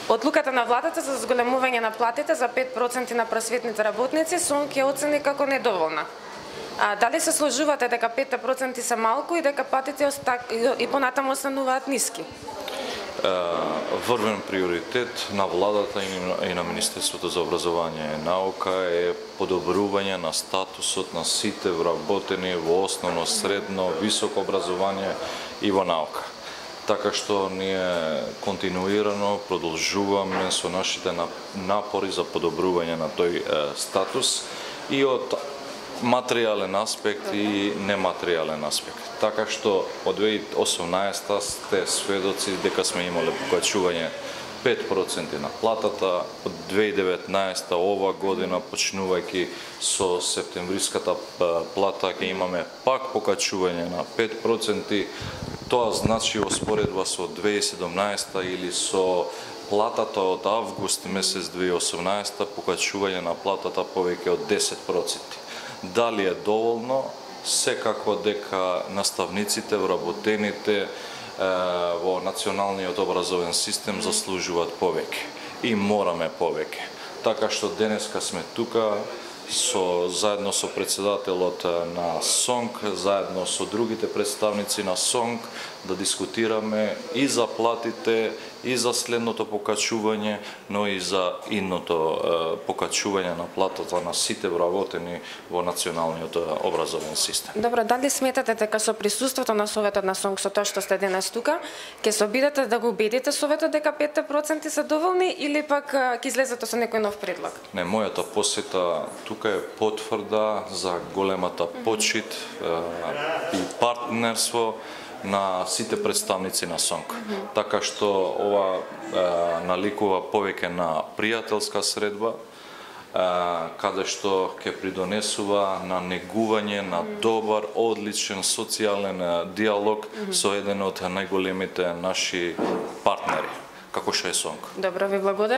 Одлуката на владата за зголемување на платите за 5% на просветните работници СОНК ја оцени како недоволна. Дали се сложувате дека 5% се малку и дека платите и понатаму остануваат ниски? Врвен приоритет на владата и на Министерството за образование и наука е подобрување на статусот на сите вработени во основно, средно, високо образование и во наука. Така што ние континуирано продолжуваме со нашите напори за подобрување на тој статус и од материјален аспект и нематеријален аспект. Така што од 2018 сте сведоци дека сме имале покачување 5% на платата, од 2019 ова година, почнувајќи со септемвриската плата, ќе имаме пак покачување на 5%. Тоа значи во споредба со 2017 или со платата од август месец 2018 покачување на платата повеќе од 10%. Дали е доволно? Секако дека наставниците, вработените во националниот образовен систем заслужуваат повеќе и мораме повеќе. Така што денеска сме тука заедно со председателот на СОНК, заедно со другите представници на СОНК, да дискутираме и за платите, и за следното покачување, но и за идното покачување на платата на сите вработени во националниот образовен систем. Добро, дали сметате дека со присуството на Советот на СОНК, со тоа што сте денес тука, ќе се обидете да го убедите Советот дека 5% се доволни или пак ќе излезете со некој нов предлог? Не, мојата посета тука е потврда за големата почит и партнерство на сите представници на СОНК. Така што ова наликува повеќе на пријателска средба, каде што ќе придонесува на негување на добар, одличен социјален диалог со еден од најголемите наши партнери, како што е СОНК. Добро, ви благодарам.